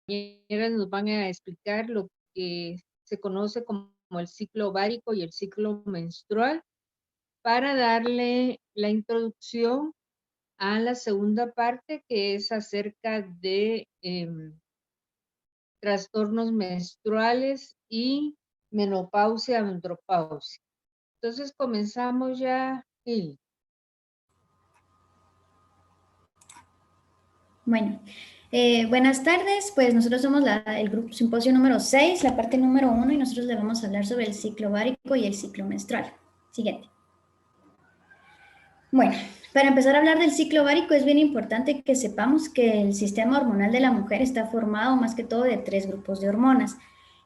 compañeras nos van a explicar lo que se conoce como el ciclo ovárico y el ciclo menstrual para darle la introducción a la segunda parte, que es acerca de trastornos menstruales y menopausia, andropausia. Entonces comenzamos ya. Sí. Bueno, buenas tardes, pues nosotros somos el grupo simposio número 6, la parte número 1, y nosotros le vamos a hablar sobre el ciclo ovárico y el ciclo menstrual. Siguiente. Bueno, para empezar a hablar del ciclo ovárico es bien importante que sepamos que el sistema hormonal de la mujer está formado más que todo de 3 grupos de hormonas,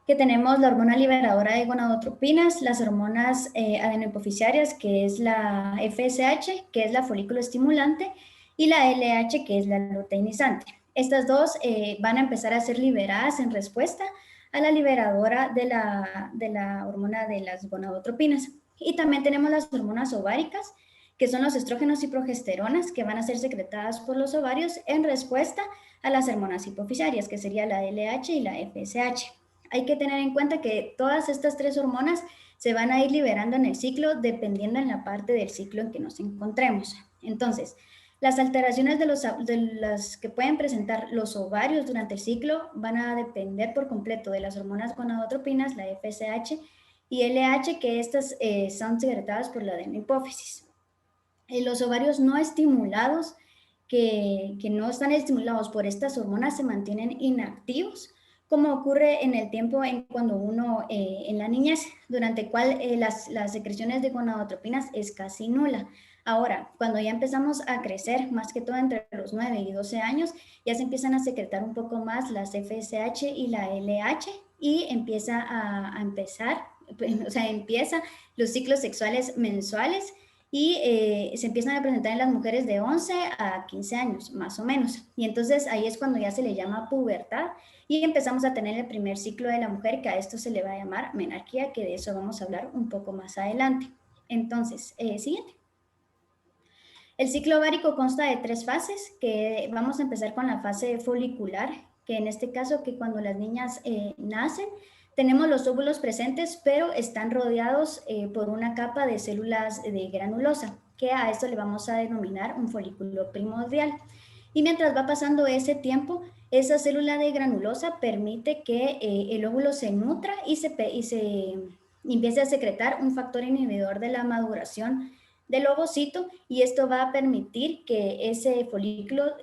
que tenemos la hormona liberadora de gonadotropinas, las hormonas adenohipoficiarias, que es la FSH, que es la folículo estimulante, y la LH, que es la luteinizante. Estas dos van a empezar a ser liberadas en respuesta a la liberadora de la hormona de las gonadotropinas. Y también tenemos las hormonas ováricas, que son los estrógenos y progesteronas, que van a ser secretadas por los ovarios en respuesta a las hormonas hipofisarias, que sería la LH y la FSH. Hay que tener en cuenta que todas estas 3 hormonas se van a ir liberando en el ciclo dependiendo en la parte del ciclo en que nos encontremos. Entonces, las alteraciones de las que pueden presentar los ovarios durante el ciclo van a depender por completo de las hormonas gonadotropinas, la FSH y LH, que estas son secretadas por la adenohipófisis. Los ovarios no estimulados, que no están estimulados por estas hormonas, se mantienen inactivos, como ocurre en el tiempo en cuando uno, en la niñez, durante el cual las secreciones de gonadotropinas es casi nula. Ahora, cuando ya empezamos a crecer, más que todo entre los 9 y 12 años, ya se empiezan a secretar un poco más las FSH y la LH y empieza empieza los ciclos sexuales mensuales y se empiezan a presentar en las mujeres de 11 a 15 años, más o menos. Y entonces ahí es cuando ya se le llama pubertad y empezamos a tener el primer ciclo de la mujer, que a esto se le va a llamar menarquía, que de eso vamos a hablar un poco más adelante. Entonces, siguiente. El ciclo ovárico consta de 3 fases, que vamos a empezar con la fase folicular, que en este caso que cuando las niñas nacen, tenemos los óvulos presentes, pero están rodeados por una capa de células de granulosa, que a esto le vamos a denominar un folículo primordial. Y mientras va pasando ese tiempo, esa célula de granulosa permite que el óvulo se nutra y se empiece a secretar un factor inhibidor de la maduración del ovocito, y esto va a permitir que ese folículo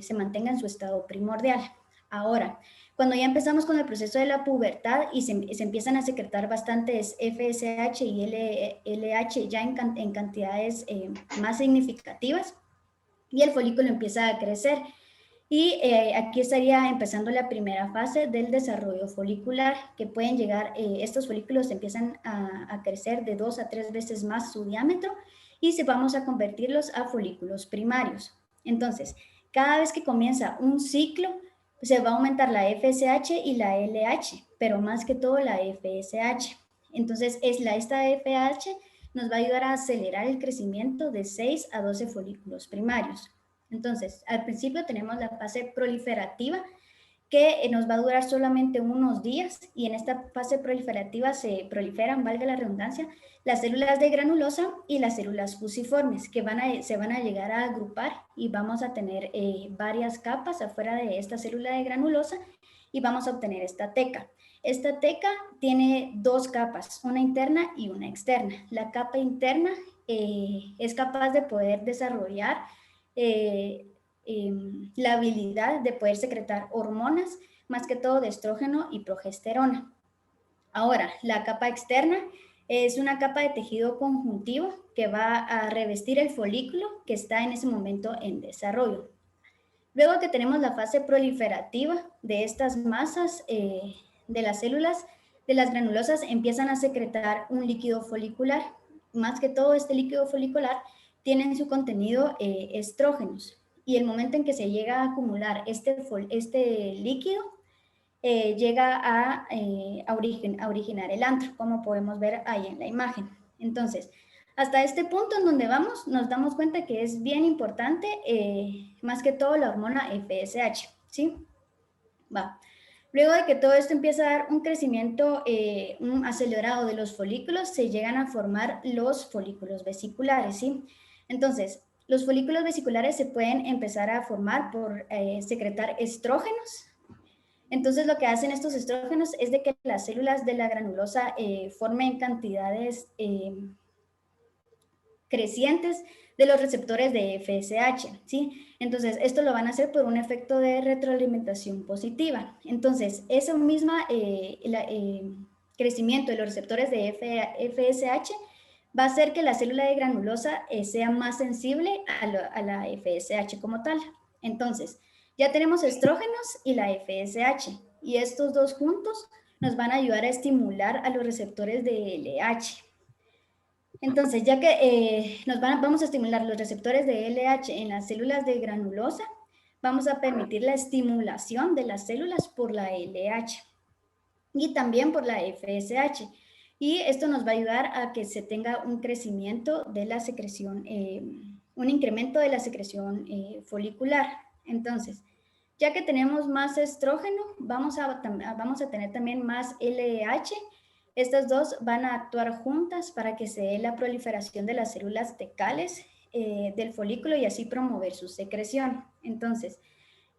se mantenga en su estado primordial. Ahora, cuando ya empezamos con el proceso de la pubertad y se empiezan a secretar bastantes FSH y LH ya en cantidades más significativas, y el folículo empieza a crecer. Y aquí estaría empezando la primera fase del desarrollo folicular, que pueden llegar, estos folículos empiezan a crecer de 2 a 3 veces más su diámetro y vamos a convertirlos a folículos primarios. Entonces, cada vez que comienza un ciclo, se va a aumentar la FSH y la LH, pero más que todo la FSH. Entonces, esta FSH nos va a ayudar a acelerar el crecimiento de 6 a 12 folículos primarios. Entonces, al principio tenemos la fase proliferativa, que nos va a durar solamente unos días, y en esta fase proliferativa se proliferan, valga la redundancia, las células de granulosa y las células fusiformes, que se van a llegar a agrupar y vamos a tener varias capas afuera de esta célula de granulosa y vamos a obtener esta teca. Esta teca tiene 2 capas, una interna y una externa. La capa interna es capaz de poder desarrollar la habilidad de poder secretar hormonas, más que todo de estrógeno y progesterona. Ahora, la capa externa es una capa de tejido conjuntivo que va a revestir el folículo que está en ese momento en desarrollo. Luego que tenemos la fase proliferativa de estas masas de las células, de las granulosas, empiezan a secretar un líquido folicular. Más que todo, este líquido folicular tiene en su contenido estrógenos. Y el momento en que se llega a acumular este líquido, llega a originar el antro, como podemos ver ahí en la imagen. Entonces, hasta este punto en donde vamos, nos damos cuenta que es bien importante, más que todo, la hormona FSH, ¿sí? Va. Luego de que todo esto empieza a dar un crecimiento un acelerado de los folículos, se llegan a formar los folículos vesiculares, ¿sí? Entonces, los folículos vesiculares se pueden empezar a formar por secretar estrógenos. Entonces, lo que hacen estos estrógenos es de que las células de la granulosa formen cantidades crecientes de los receptores de FSH, ¿sí? Entonces, esto lo van a hacer por un efecto de retroalimentación positiva. Entonces, ese mismo crecimiento de los receptores de FSH va a hacer que la célula de granulosa sea más sensible a la FSH como tal. Entonces, ya tenemos estrógenos y la FSH, y estos dos juntos nos van a ayudar a estimular a los receptores de LH. Entonces, ya que vamos a estimular los receptores de LH en las células de granulosa, vamos a permitir la estimulación de las células por la LH y también por la FSH. Y esto nos va a ayudar a que se tenga un crecimiento de la secreción, un incremento de la secreción folicular. Entonces, ya que tenemos más estrógeno, vamos a tener también más LH. Estas dos van a actuar juntas para que se dé la proliferación de las células tecales del folículo y así promover su secreción. Entonces,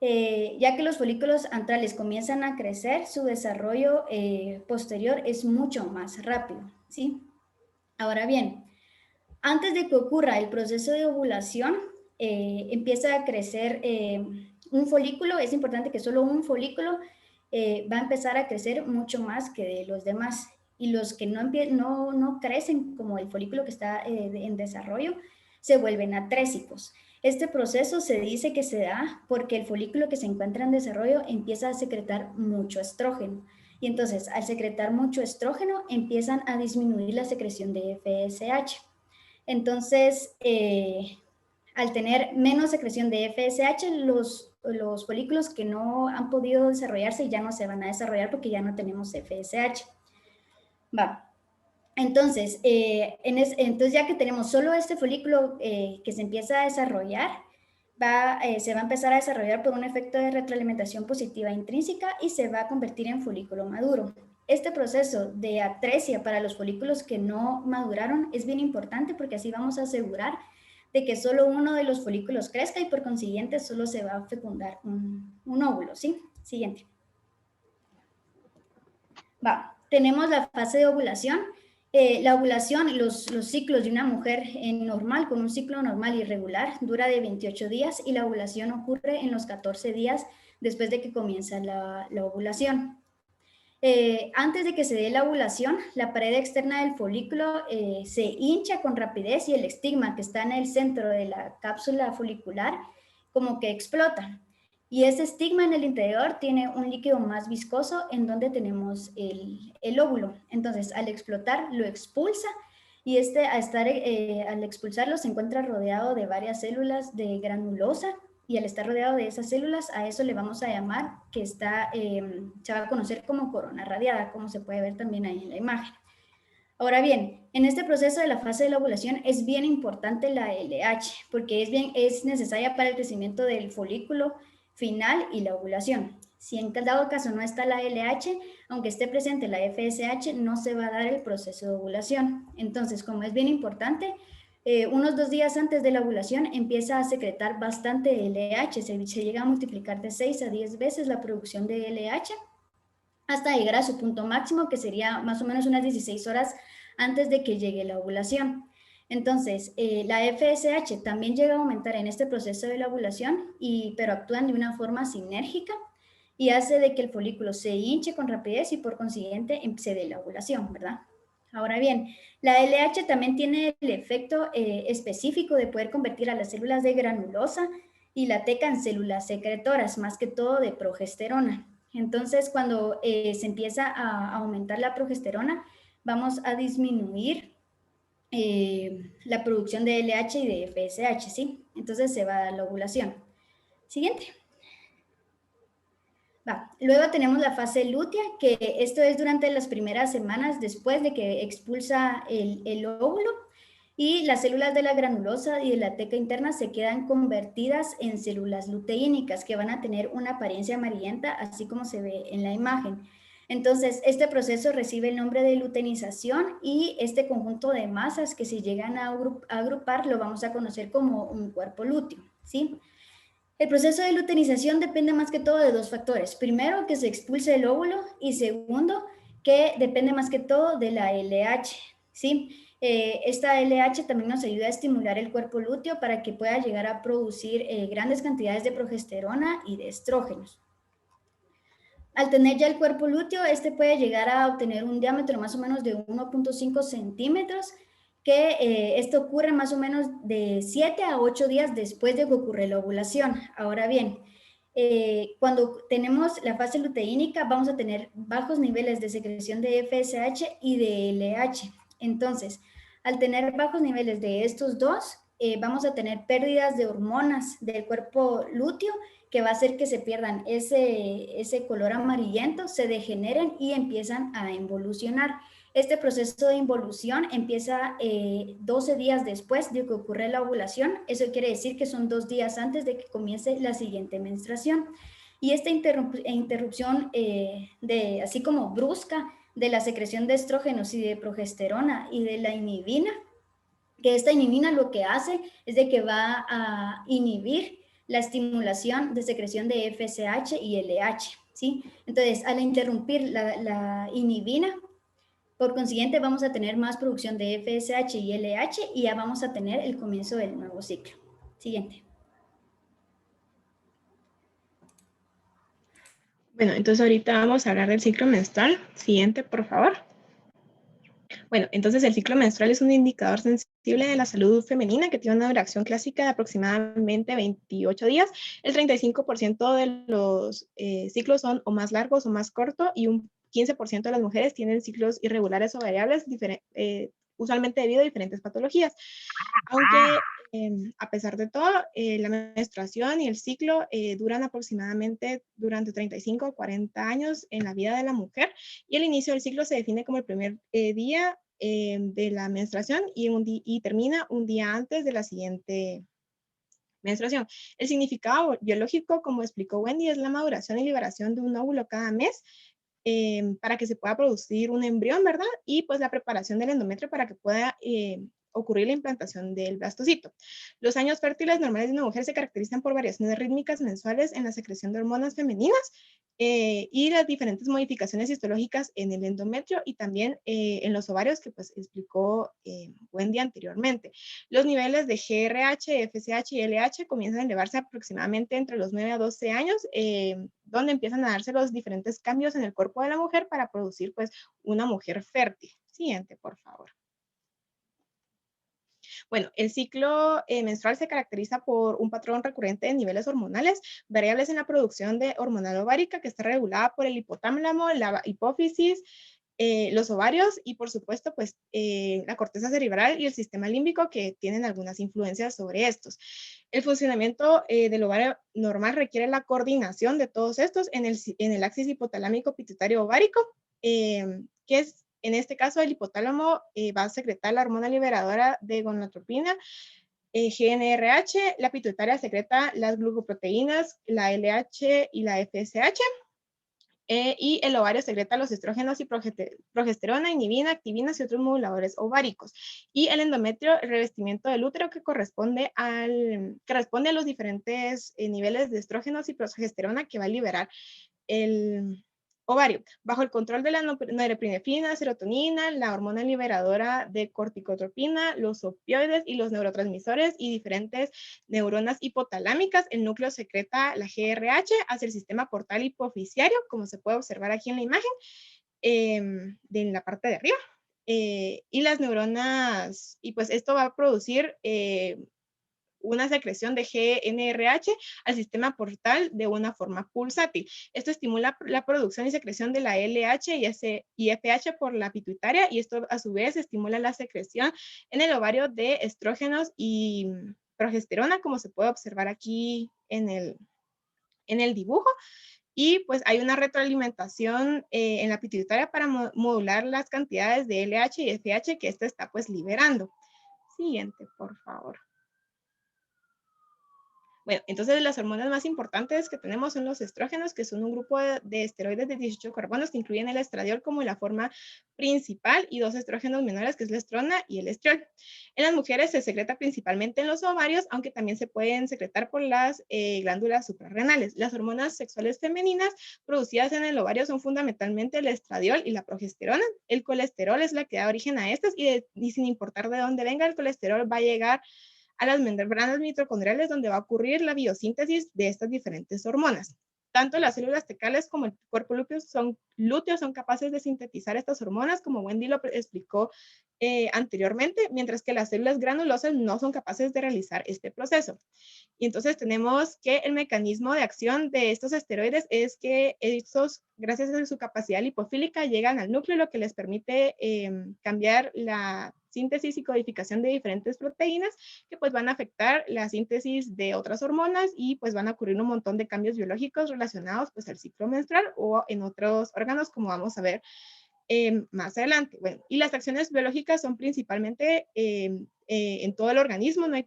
ya que los folículos antrales comienzan a crecer, su desarrollo posterior es mucho más rápido, ¿sí? Ahora bien, antes de que ocurra el proceso de ovulación, empieza a crecer un folículo. Es importante que solo un folículo va a empezar a crecer mucho más que de los demás. Y los que no crecen como el folículo que está en desarrollo, se vuelven atrésicos. Este proceso se dice que se da porque el folículo que se encuentra en desarrollo empieza a secretar mucho estrógeno. Y entonces, al secretar mucho estrógeno, empiezan a disminuir la secreción de FSH. Entonces, al tener menos secreción de FSH, los folículos que no han podido desarrollarse ya no se van a desarrollar porque ya no tenemos FSH. Va. Entonces, entonces ya que tenemos solo este folículo que se empieza a desarrollar, se va a empezar a desarrollar por un efecto de retroalimentación positiva intrínseca y se va a convertir en folículo maduro. Este proceso de atresia para los folículos que no maduraron es bien importante porque así vamos a asegurar de que solo uno de los folículos crezca y por consiguiente solo se va a fecundar un óvulo, ¿sí? Siguiente. Va, tenemos la fase de ovulación. La ovulación, los ciclos de una mujer normal, con un ciclo normal y regular, dura de 28 días y la ovulación ocurre en los 14 días después de que comienza la ovulación. Antes de que se dé la ovulación, la pared externa del folículo se hincha con rapidez y el estigma que está en el centro de la cápsula folicular como que explota. Y ese estigma en el interior tiene un líquido más viscoso en donde tenemos el óvulo. Entonces, al explotar, lo expulsa y al expulsarlo se encuentra rodeado de varias células de granulosa y al estar rodeado de esas células, a eso le vamos a llamar que se va a conocer como corona radiada, como se puede ver también ahí en la imagen. Ahora bien, en este proceso de la fase de la ovulación es bien importante la LH, porque es necesaria para el crecimiento del folículo final y la ovulación. Si en dado caso no está la LH, aunque esté presente la FSH, no se va a dar el proceso de ovulación. Entonces, como es bien importante, unos 2 días antes de la ovulación empieza a secretar bastante LH, se llega a multiplicar de 6 a 10 veces la producción de LH hasta llegar a su punto máximo, que sería más o menos unas 16 horas antes de que llegue la ovulación. Entonces, la FSH también llega a aumentar en este proceso de la ovulación, pero actúan de una forma sinérgica y hace de que el folículo se hinche con rapidez y por consiguiente se dé la ovulación, ¿verdad? Ahora bien, la LH también tiene el efecto específico de poder convertir a las células de granulosa y la teca en células secretoras, más que todo de progesterona. Entonces, cuando se empieza a aumentar la progesterona, vamos a disminuir la producción de LH y de FSH, ¿sí? Entonces se va a dar la ovulación. Siguiente. Luego tenemos la fase lútea, que esto es durante las primeras semanas después de que expulsa el óvulo. y las células de la granulosa y de la teca interna se quedan convertidas en células luteínicas que van a tener una apariencia amarillenta, así como se ve en la imagen. Entonces, este proceso recibe el nombre de luteinización y este conjunto de masas que se llegan a agrupar lo vamos a conocer como un cuerpo lúteo, ¿sí? El proceso de luteinización depende más que todo de dos factores. Primero, que se expulse el óvulo y segundo, que depende más que todo de la LH, ¿sí? Esta LH también nos ayuda a estimular el cuerpo lúteo para que pueda llegar a producir grandes cantidades de progesterona y de estrógenos. Al tener ya el cuerpo lúteo, este puede llegar a obtener un diámetro más o menos de 1.5 centímetros, que esto ocurre más o menos de 7 a 8 días después de que ocurre la ovulación. Ahora bien, cuando tenemos la fase luteínica, vamos a tener bajos niveles de secreción de FSH y de LH. Entonces, al tener bajos niveles de estos dos, vamos a tener pérdidas de hormonas del cuerpo lúteo que va a hacer que se pierdan ese color amarillento, se degeneren y empiezan a involucionar. Este proceso de involución empieza 12 días después de que ocurre la ovulación. Eso quiere decir que son 2 días antes de que comience la siguiente menstruación. Y esta interrupción así como brusca de la secreción de estrógenos y de progesterona y de la inhibina, que esta inhibina lo que hace es de que va a inhibir la estimulación de secreción de FSH y LH, ¿sí? Entonces, al interrumpir la inhibina, por consiguiente, vamos a tener más producción de FSH y LH y ya vamos a tener el comienzo del nuevo ciclo. Siguiente. Bueno, entonces ahorita vamos a hablar del ciclo menstrual. Siguiente, por favor. Bueno, entonces el ciclo menstrual es un indicador sensible de la salud femenina que tiene una duración clásica de aproximadamente 28 días. El 35% de los ciclos son o más largos o más cortos y un 15% de las mujeres tienen ciclos irregulares o variables, usualmente debido a diferentes patologías. Aunque a pesar de todo, la menstruación y el ciclo duran aproximadamente durante 35 o 40 años en la vida de la mujer, y el inicio del ciclo se define como el primer día de la menstruación y termina un día antes de la siguiente menstruación. El significado biológico, como explicó Wendy, es la maduración y liberación de un óvulo cada mes para que se pueda producir un embrión, ¿verdad? Y pues la preparación del endometrio para que pueda ocurrir la implantación del blastocito. Los años fértiles normales de una mujer se caracterizan por variaciones rítmicas mensuales en la secreción de hormonas femeninas y las diferentes modificaciones histológicas en el endometrio y también en los ovarios, que pues explicó Wendy anteriormente. Los niveles de GRH, FSH y LH comienzan a elevarse aproximadamente entre los 9 a 12 años, donde empiezan a darse los diferentes cambios en el cuerpo de la mujer para producir pues una mujer fértil. Siguiente, por favor. Bueno, el ciclo menstrual se caracteriza por un patrón recurrente de niveles hormonales, variables en la producción de hormonal ovárica que está regulada por el hipotálamo, la hipófisis, los ovarios y por supuesto pues la corteza cerebral y el sistema límbico, que tienen algunas influencias sobre estos. El funcionamiento del ovario normal requiere la coordinación de todos estos en el axis hipotalámico pituitario ovárico, que es en este caso el hipotálamo va a secretar la hormona liberadora de gonadotropina, GnRH, la pituitaria secreta las glucoproteínas, la LH y la FSH, y el ovario secreta los estrógenos y progesterona, inhibina, activinas y otros moduladores ováricos. Y el endometrio, el revestimiento del útero que responde a los diferentes niveles de estrógenos y progesterona que va a liberar el ovario, bajo el control de la norepinefrina, serotonina, la hormona liberadora de corticotropina, los opioides y los neurotransmisores y diferentes neuronas hipotalámicas. El núcleo secreta la GRH hacia el sistema portal hipofisiario, como se puede observar aquí en la imagen, en la parte de arriba. Y las neuronas, y pues esto va a producir una secreción de GnRH al sistema portal de una forma pulsátil. Esto estimula la producción y secreción de la LH y FH por la pituitaria, y esto a su vez estimula la secreción en el ovario de estrógenos y progesterona, como se puede observar aquí en el dibujo. Y pues hay una retroalimentación en la pituitaria para modular las cantidades de LH y FH que esta está pues liberando. Siguiente, por favor. Bueno, entonces las hormonas más importantes que tenemos son los estrógenos, que son un grupo de esteroides de 18 carbonos que incluyen el estradiol como la forma principal y dos estrógenos menores, que es la estrona y el estriol. En las mujeres se secreta principalmente en los ovarios, aunque también se pueden secretar por las glándulas suprarrenales. Las hormonas sexuales femeninas producidas en el ovario son fundamentalmente el estradiol y la progesterona. El colesterol es la que da origen a estas y sin importar de dónde venga, el colesterol va a llegar a las membranas mitocondriales donde va a ocurrir la biosíntesis de estas diferentes hormonas. Tanto las células tecales como el cuerpo lúteo son capaces de sintetizar estas hormonas, como Wendy lo explicó anteriormente, mientras que las células granulosas no son capaces de realizar este proceso. Y entonces tenemos que el mecanismo de acción de estos esteroides es que estos, gracias a su capacidad lipofílica, llegan al núcleo, lo que les permite cambiar la síntesis y codificación de diferentes proteínas que pues van a afectar la síntesis de otras hormonas y pues van a ocurrir un montón de cambios biológicos relacionados pues al ciclo menstrual o en otros órganos, como vamos a ver más adelante. Bueno, y las acciones biológicas son principalmente en todo el organismo, no hay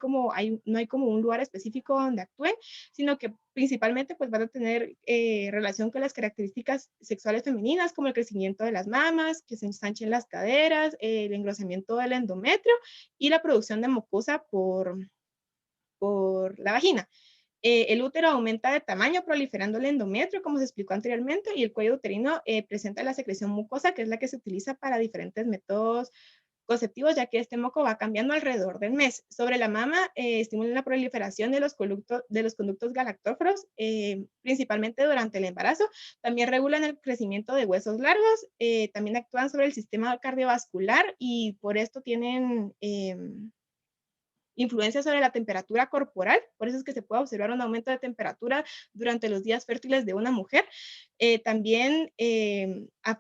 como un lugar específico donde actúen, sino que principalmente pues van a tener relación con las características sexuales femeninas, como el crecimiento de las mamas, que se ensanchen las caderas, el engrosamiento del endometrio y la producción de mucosa por la vagina. El útero aumenta de tamaño proliferando el endometrio, como se explicó anteriormente, y el cuello uterino presenta la secreción mucosa, que es la que se utiliza para diferentes métodos conceptivos, ya que este moco va cambiando alrededor del mes. Sobre la mama, estimulan la proliferación de los conductos galactóforos, principalmente durante el embarazo. También regulan el crecimiento de huesos largos, también actúan sobre el sistema cardiovascular y por esto tienen influencia sobre la temperatura corporal, por eso es que se puede observar un aumento de temperatura durante los días fértiles de una mujer. También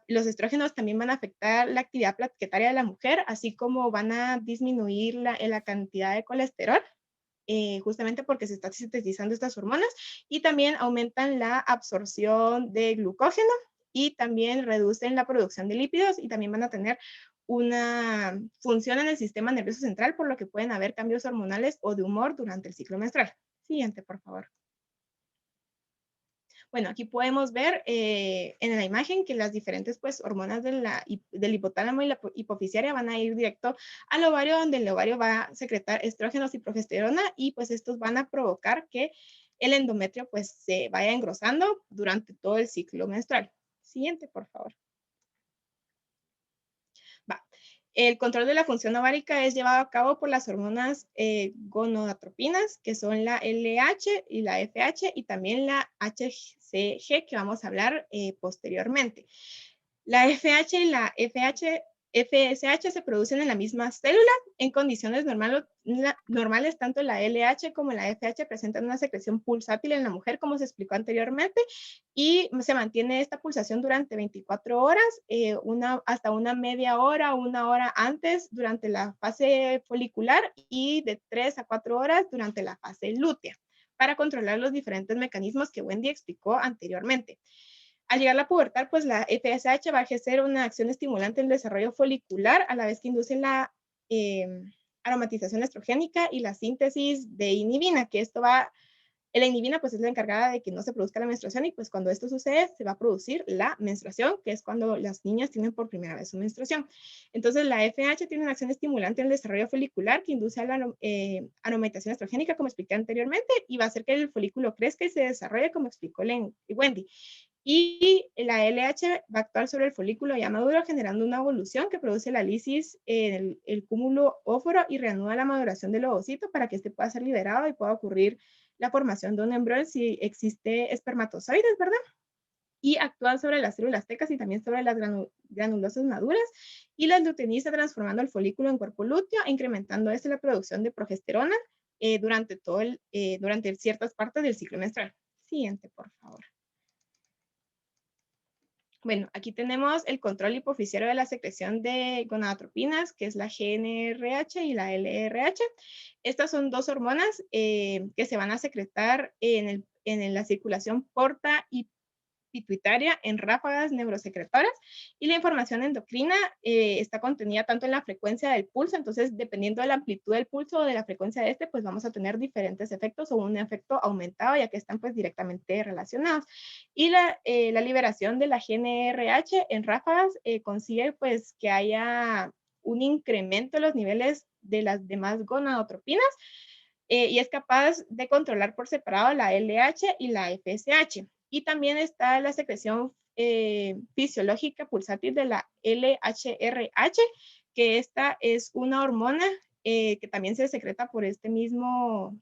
los estrógenos también van a afectar la actividad plaquetaria de la mujer, así como van a disminuir la cantidad de colesterol, justamente porque se están sintetizando estas hormonas, y también aumentan la absorción de glucógeno y también reducen la producción de lípidos y también van a tener una función en el sistema nervioso central, por lo que pueden haber cambios hormonales o de humor durante el ciclo menstrual. Siguiente, por favor. Bueno, aquí podemos ver en la imagen que las diferentes pues, hormonas del hipotálamo y la hipofisiaria van a ir directo al ovario, donde el ovario va a secretar estrógenos y progesterona y pues estos van a provocar que el endometrio pues se vaya engrosando durante todo el ciclo menstrual. Siguiente, por favor. Va. El control de la función ovárica es llevado a cabo por las hormonas gonadotropinas, que son la LH y la FH, y también la HCG, que vamos a hablar posteriormente. La FH y la FSH se producen en la misma célula. En condiciones normales, tanto la LH como la FH presentan una secreción pulsátil en la mujer, como se explicó anteriormente, y se mantiene esta pulsación durante 24 horas, hasta una media hora o una hora antes durante la fase folicular y de 3 a 4 horas durante la fase lútea, para controlar los diferentes mecanismos que Wendy explicó anteriormente. Al llegar a la pubertad, pues la FSH va a ejercer una acción estimulante en el desarrollo folicular, a la vez que induce la aromatización estrogénica y la síntesis de inhibina, que la inhibina pues es la encargada de que no se produzca la menstruación y pues cuando esto sucede se va a producir la menstruación, que es cuando las niñas tienen por primera vez su menstruación. Entonces la FH tiene una acción estimulante en el desarrollo folicular que induce a la aromatización estrogénica, como expliqué anteriormente, y va a hacer que el folículo crezca y se desarrolle, como explicó Wendy. Y la LH va a actuar sobre el folículo ya maduro, generando una evolución que produce la lisis en el cúmulo óforo y reanuda la maduración del ovocito para que este pueda ser liberado y pueda ocurrir la formación de un embrión si existe espermatozoides, ¿verdad? Y actúan sobre las células tecas y también sobre las granulosas maduras y las luteiniza, transformando el folículo en cuerpo lúteo, incrementando la producción de progesterona durante ciertas partes del ciclo menstrual. Siguiente, por favor. Bueno, aquí tenemos el control hipofisiario de la secreción de gonadotropinas, que es la GnRH y la LRH. Estas son dos hormonas que se van a secretar en la circulación porta y pituitaria en ráfagas neurosecretoras, y la información endocrina está contenida tanto en la frecuencia del pulso, entonces dependiendo de la amplitud del pulso o de la frecuencia de este, pues vamos a tener diferentes efectos o un efecto aumentado, ya que están pues directamente relacionados. Y la liberación de la GnRH en ráfagas consigue pues que haya un incremento de los niveles de las demás gonadotropinas, y es capaz de controlar por separado la LH y la FSH. Y también está la secreción fisiológica pulsátil de la LHRH, que esta es una hormona que también se secreta por este mismo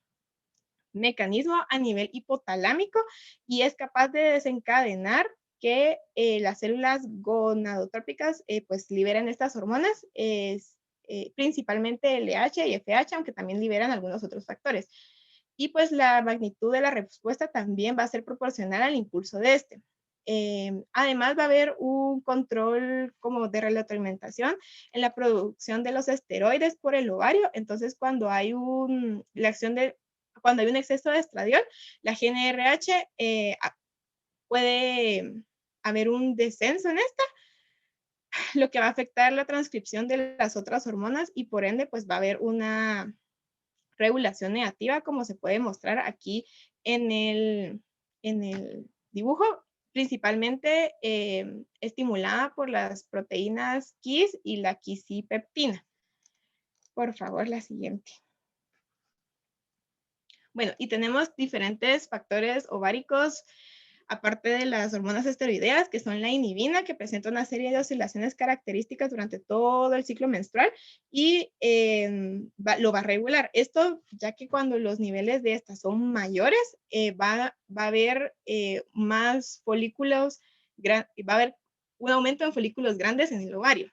mecanismo a nivel hipotalámico y es capaz de desencadenar que las células gonadotrópicas pues liberen estas hormonas, principalmente LH y FH, aunque también liberan algunos otros factores. Y pues la magnitud de la respuesta también va a ser proporcional al impulso de este. Además va a haber un control como de retroalimentación en la producción de los esteroides por el ovario. Entonces cuando hay un exceso de estradiol, la GnRH puede haber un descenso en esta, lo que va a afectar la transcripción de las otras hormonas y por ende pues va a haber una regulación negativa, como se puede mostrar aquí en el dibujo, principalmente estimulada por las proteínas KIS y la quisipeptina. Por favor, la siguiente. Bueno, y tenemos diferentes factores ováricos, aparte de las hormonas esteroideas, que son la inhibina, que presenta una serie de oscilaciones características durante todo el ciclo menstrual y lo va a regular. Esto ya que cuando los niveles de estas son mayores, va a haber más folículos, va a haber un aumento en folículos grandes en el ovario.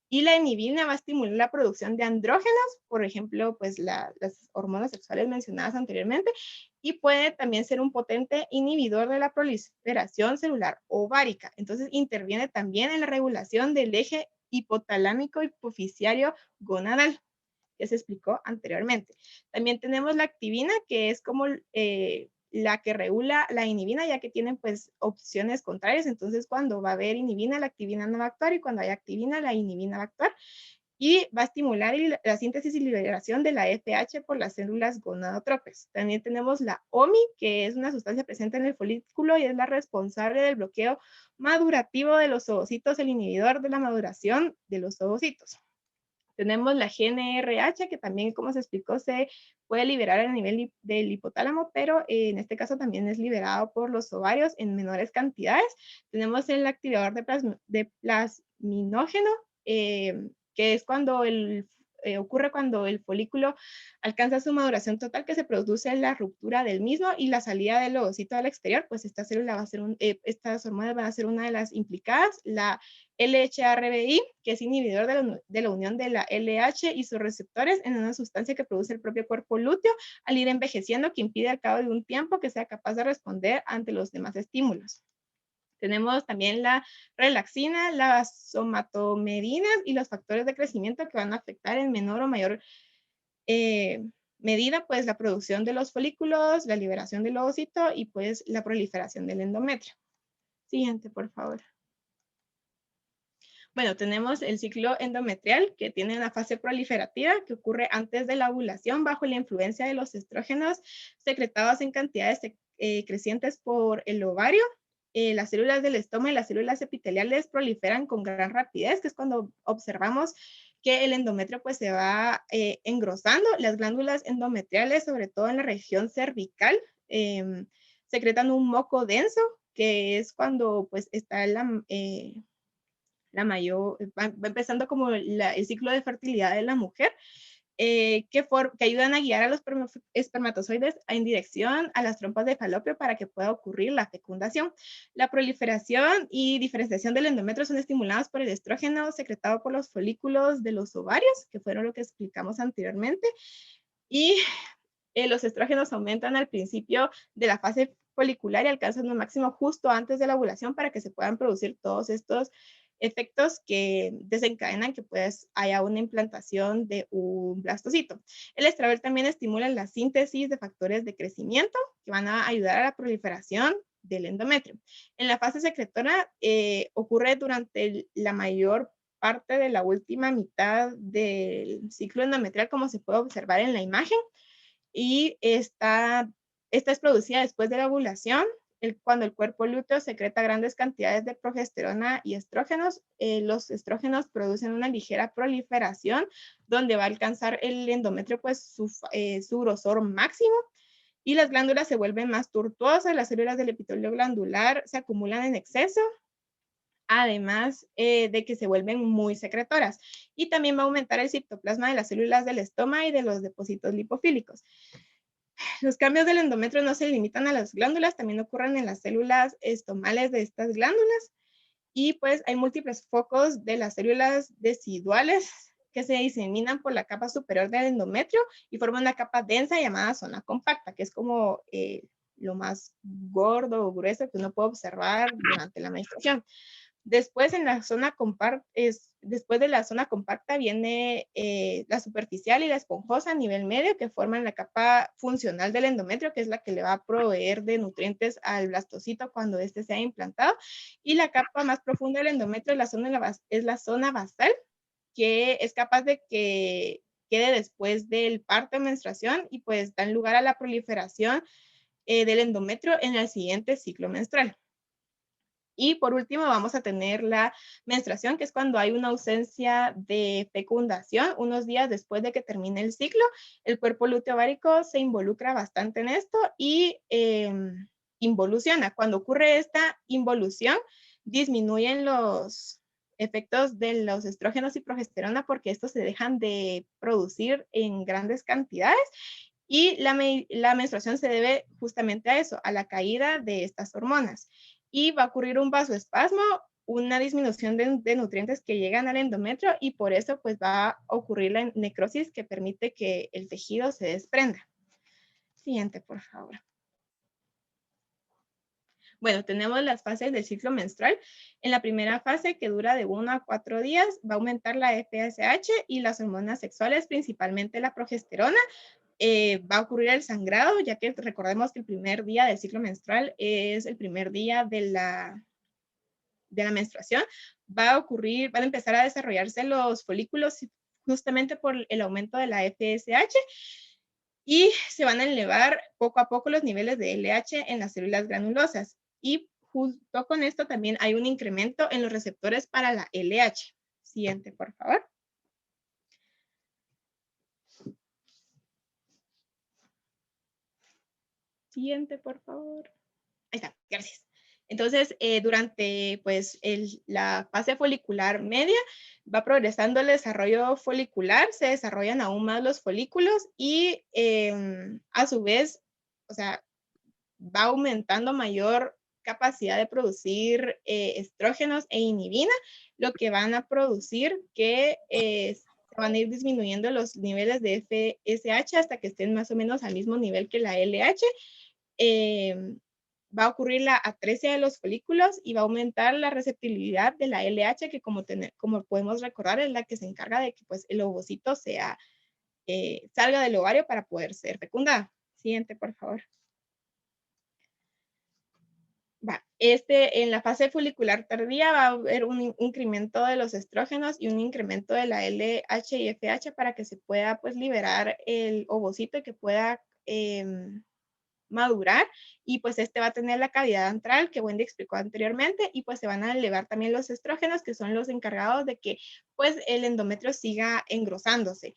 Y la inhibina va a estimular la producción de andrógenos, por ejemplo, pues las hormonas sexuales mencionadas anteriormente, y puede también ser un potente inhibidor de la proliferación celular ovárica. Entonces interviene también en la regulación del eje hipotalámico hipofisiario gonadal, que se explicó anteriormente. También tenemos la activina, que es como la que regula la inhibina, ya que tienen pues opciones contrarias. Entonces cuando va a haber inhibina, la activina no va a actuar, y cuando hay activina, la inhibina va a actuar. Y va a estimular la síntesis y liberación de la FH por las células gonadotropes. También tenemos la OMI, que es una sustancia presente en el folículo y es la responsable del bloqueo madurativo de los ovocitos, el inhibidor de la maduración de los ovocitos. Tenemos la GnRH, que también, como se explicó, se puede liberar a nivel del hipotálamo, pero en este caso también es liberado por los ovarios en menores cantidades. Tenemos el activador de plasminógeno, que es cuando ocurre cuando el folículo alcanza su maduración total, que se produce en la ruptura del mismo y la salida del ovocito al exterior, pues esta célula va a ser estas hormonas van a ser una de las implicadas. La LHRBI, que es inhibidor de la unión de la LH y sus receptores en una sustancia que produce el propio cuerpo lúteo al ir envejeciendo, que impide al cabo de un tiempo que sea capaz de responder ante los demás estímulos. Tenemos también la relaxina, las somatomedinas y los factores de crecimiento que van a afectar en menor o mayor medida pues la producción de los folículos, la liberación del ovocito y pues la proliferación del endometrio. Siguiente, por favor. Bueno, tenemos el ciclo endometrial, que tiene una fase proliferativa que ocurre antes de la ovulación bajo la influencia de los estrógenos secretados en cantidades crecientes por el ovario. Las células del estoma y las células epiteliales proliferan con gran rapidez, que es cuando observamos que el endometrio pues se va engrosando. Las glándulas endometriales, sobre todo en la región cervical, secretan un moco denso, que es cuando pues está la mayor, va empezando como el ciclo de fertilidad de la mujer, que ayudan a guiar a los espermatozoides en dirección a las trompas de falopio para que pueda ocurrir la fecundación. La proliferación y diferenciación del endometrio son estimulados por el estrógeno secretado por los folículos de los ovarios, que fueron lo que explicamos anteriormente, y los estrógenos aumentan al principio de la fase folicular y alcanzan un máximo justo antes de la ovulación para que se puedan producir todos estos efectos que desencadenan que pues haya una implantación de un blastocito. El estradiol también estimula la síntesis de factores de crecimiento que van a ayudar a la proliferación del endometrio. En la fase secretora ocurre durante la mayor parte de la última mitad del ciclo endometrial, como se puede observar en la imagen, y esta es producida después de la ovulación, cuando el cuerpo lúteo secreta grandes cantidades de progesterona y estrógenos. Los estrógenos producen una ligera proliferación donde va a alcanzar el endometrio pues su grosor máximo, y las glándulas se vuelven más tortuosas, las células del epitelio glandular se acumulan en exceso, además de que se vuelven muy secretoras, y también va a aumentar el citoplasma de las células del estómago y de los depósitos lipofílicos. Los cambios del endometrio no se limitan a las glándulas, también ocurren en las células estomales de estas glándulas, y pues hay múltiples focos de las células deciduales que se diseminan por la capa superior del endometrio y forman una capa densa llamada zona compacta, que es como lo más gordo o grueso que uno puede observar durante la menstruación. Después, después de la zona compacta viene la superficial y la esponjosa a nivel medio, que forman la capa funcional del endometrio, que es la que le va a proveer de nutrientes al blastocito cuando éste sea implantado. Y la capa más profunda del endometrio es la zona basal, que es capaz de que quede después del parto de menstruación y pues dan lugar a la proliferación del endometrio en el siguiente ciclo menstrual. Y por último vamos a tener la menstruación, que es cuando hay una ausencia de fecundación unos días después de que termine el ciclo. El cuerpo lúteo ovárico se involucra bastante en esto y involuciona. Cuando ocurre esta involución, disminuyen los efectos de los estrógenos y progesterona porque estos se dejan de producir en grandes cantidades. Y la menstruación se debe justamente a eso, a la caída de estas hormonas. Y va a ocurrir un vasoespasmo, una disminución de nutrientes que llegan al endometrio, y por eso pues va a ocurrir la necrosis que permite que el tejido se desprenda. Siguiente, por favor. Bueno, tenemos las fases del ciclo menstrual. En la primera fase, que dura de 1 a 4 días, va a aumentar la FSH y las hormonas sexuales, principalmente la progesterona. Va a ocurrir el sangrado, ya que recordemos que el primer día del ciclo menstrual es el primer día de la menstruación. Van a empezar a desarrollarse los folículos justamente por el aumento de la FSH, y se van a elevar poco a poco los niveles de LH en las células granulosas. Y junto con esto también hay un incremento en los receptores para la LH. Siguiente, por favor. Siguiente, por favor. Ahí está, gracias. Entonces, durante pues, la fase folicular media, va progresando el desarrollo folicular, se desarrollan aún más los folículos y a su vez, o sea, va aumentando mayor capacidad de producir estrógenos e inhibina, lo que van a producir que se van a ir disminuyendo los niveles de FSH hasta que estén más o menos al mismo nivel que la LH. Va a ocurrir la atresia de los folículos y va a aumentar la receptibilidad de la LH, que como podemos recordar es la que se encarga de que pues, el ovocito salga del ovario para poder ser fecundado. Siguiente, por favor. En la fase folicular tardía va a haber un incremento de los estrógenos y un incremento de la LH y FH para que se pueda pues, liberar el ovocito y que pueda madurar, y pues va a tener la cavidad antral que Wendy explicó anteriormente, y pues se van a elevar también los estrógenos, que son los encargados de que pues el endometrio siga engrosándose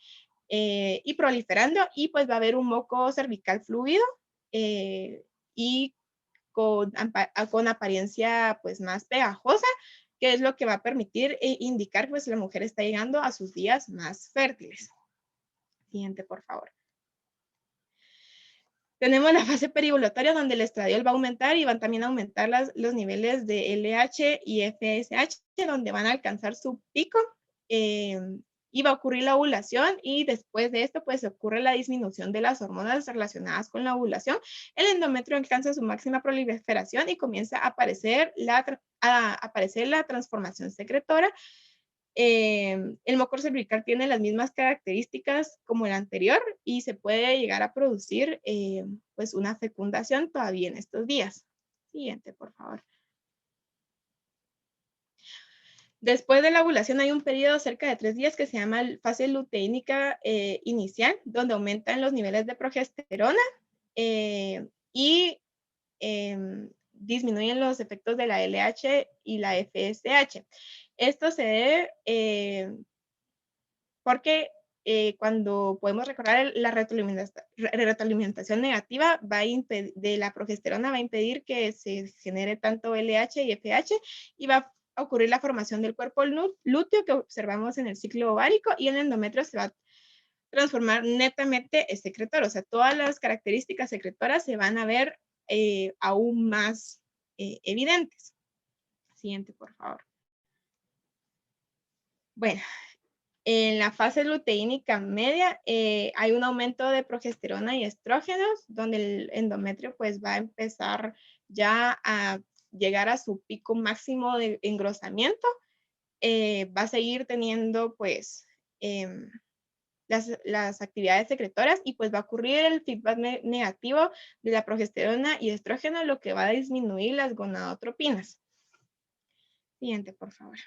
y proliferando, y pues va a haber un moco cervical fluido y con apariencia pues más pegajosa, que es lo que va a permitir indicar pues la mujer está llegando a sus días más fértiles. Siguiente, por favor. Tenemos la fase periovulatoria, donde el estradiol va a aumentar y van también a aumentar los niveles de LH y FSH, donde van a alcanzar su pico, y va a ocurrir la ovulación, y después de esto pues ocurre la disminución de las hormonas relacionadas con la ovulación. El endometrio alcanza su máxima proliferación y comienza a aparecer la transformación secretora. El moco cervical tiene las mismas características como el anterior y se puede llegar a producir pues una fecundación todavía en estos días. Siguiente, por favor. Después de la ovulación hay un periodo cerca de 3 días que se llama fase luteínica inicial, donde aumentan los niveles de progesterona y disminuyen los efectos de la LH y la FSH. Esto se debe porque cuando podemos recordar la retroalimentación negativa de la progesterona va a impedir que se genere tanto LH y FH y va a ocurrir la formación del cuerpo lúteo que observamos en el ciclo ovárico y el endometrio se va a transformar netamente en secretor. O sea, todas las características secretoras se van a ver aún más evidentes. Siguiente, por favor. Bueno, en la fase luteínica media hay un aumento de progesterona y estrógenos, donde el endometrio pues va a empezar ya a llegar a su pico máximo de engrosamiento. Va a seguir teniendo pues las actividades secretoras y pues va a ocurrir el feedback negativo de la progesterona y estrógeno, lo que va a disminuir las gonadotropinas. Siguiente, por favor.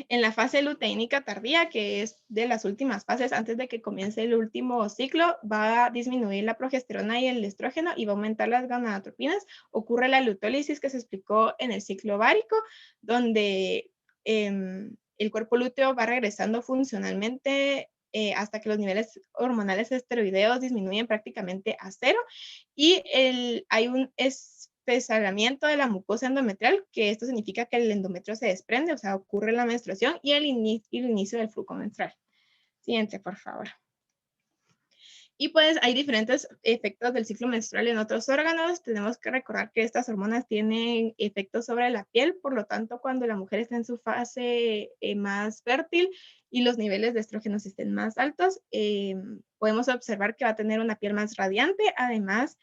En la fase luteínica tardía, que es de las últimas fases antes de que comience el último ciclo, va a disminuir la progesterona y el estrógeno y va a aumentar las gonadotropinas. Ocurre la lutólisis que se explicó en el ciclo ovárico, donde el cuerpo lúteo va regresando funcionalmente hasta que los niveles hormonales esteroideos disminuyen prácticamente a cero y hay un espesamiento de la mucosa endometrial, que esto significa que el endometrio se desprende, o sea, ocurre la menstruación y el inicio del flujo menstrual. Siguiente, por favor. Y pues hay diferentes efectos del ciclo menstrual en otros órganos. Tenemos que recordar que estas hormonas tienen efectos sobre la piel, por lo tanto, cuando la mujer está en su fase más fértil y los niveles de estrógenos estén más altos, podemos observar que va a tener una piel más radiante. Además,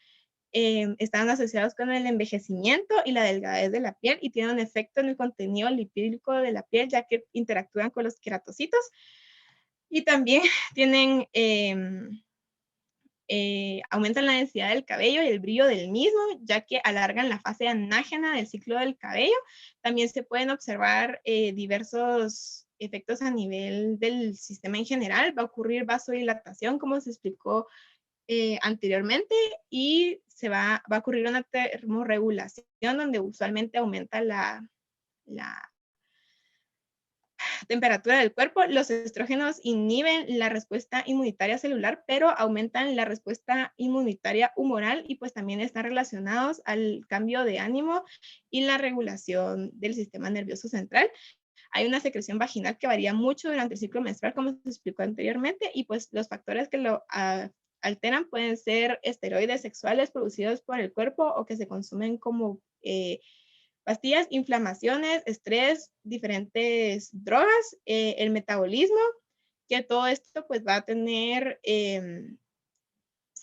están asociados con el envejecimiento y la delgadez de la piel y tienen un efecto en el contenido lipídico de la piel, ya que interactúan con los queratocitos. Y también tienen... aumentan la densidad del cabello y el brillo del mismo, ya que alargan la fase anágena del ciclo del cabello. También se pueden observar diversos efectos a nivel del sistema en general. Va a ocurrir vasodilatación, como se explicó anteriormente, y va a ocurrir una termorregulación donde usualmente aumenta la temperatura del cuerpo. Los estrógenos inhiben la respuesta inmunitaria celular, pero aumentan la respuesta inmunitaria humoral y pues también están relacionados al cambio de ánimo y la regulación del sistema nervioso central. Hay una secreción vaginal que varía mucho durante el ciclo menstrual, como se explicó anteriormente, y pues los factores que lo alteran pueden ser esteroides sexuales producidos por el cuerpo o que se consumen como pastillas, inflamaciones, estrés, diferentes drogas, el metabolismo, que todo esto pues va a tener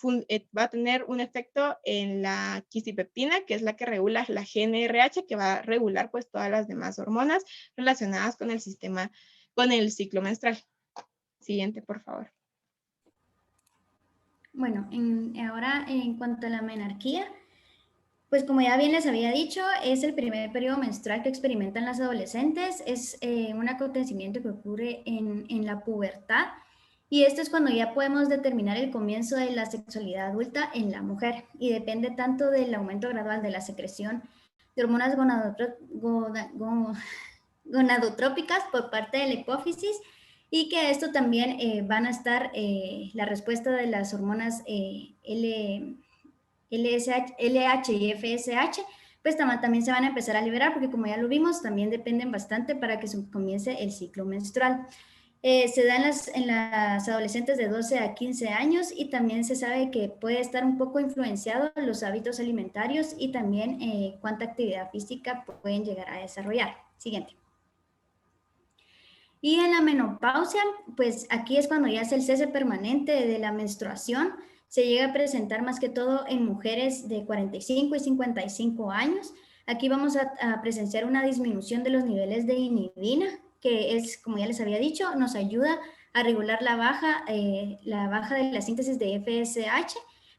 un efecto en la quisipeptina, que es la que regula la GnRH, que va a regular pues todas las demás hormonas relacionadas con el sistema, con el ciclo menstrual. Siguiente, por favor. Bueno, ahora en cuanto a la menarquía, pues como ya bien les había dicho, es el primer periodo menstrual que experimentan las adolescentes. Es un acontecimiento que ocurre en la pubertad y esto es cuando ya podemos determinar el comienzo de la sexualidad adulta en la mujer y depende tanto del aumento gradual de la secreción de hormonas gonadotrópicas por parte de la hipófisis y que esto también van a estar la respuesta de las hormonas LH y FSH, pues también se van a empezar a liberar porque como ya lo vimos, también dependen bastante para que comience el ciclo menstrual. Se da en las adolescentes de 12 a 15 años y también se sabe que puede estar un poco influenciado en los hábitos alimentarios y también cuánta actividad física pueden llegar a desarrollar. Siguiente. Y en la menopausia, pues aquí es cuando ya es el cese permanente de la menstruación. Se llega a presentar más que todo en mujeres de 45 y 55 años. Aquí vamos a presenciar una disminución de los niveles de inhibina, que es, como ya les había dicho, nos ayuda a regular la baja de la síntesis de FSH,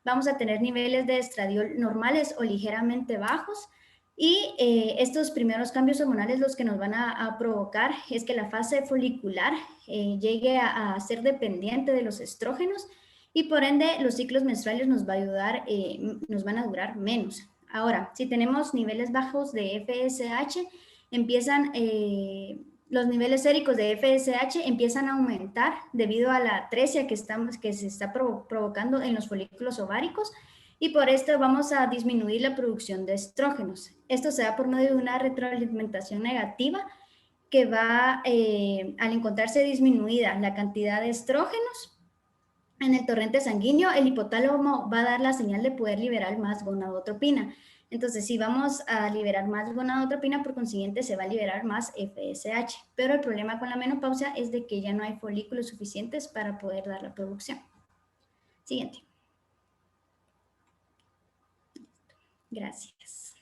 vamos a tener niveles de estradiol normales o ligeramente bajos. Y estos primeros cambios hormonales los que nos van a provocar es que la fase folicular llegue a ser dependiente de los estrógenos y por ende los ciclos menstruales nos nos van a durar menos. Ahora, si tenemos niveles bajos de FSH, los niveles séricos de FSH empiezan a aumentar debido a la atresia que se está provocando en los folículos ováricos y por esto vamos a disminuir la producción de estrógenos. Esto se da por medio de una retroalimentación negativa que va, al encontrarse disminuida la cantidad de estrógenos en el torrente sanguíneo, el hipotálamo va a dar la señal de poder liberar más gonadotropina. Entonces, si vamos a liberar más gonadotropina, por consiguiente se va a liberar más FSH. Pero el problema con la menopausia es de que ya no hay folículos suficientes para poder dar la producción. Siguiente. Gracias.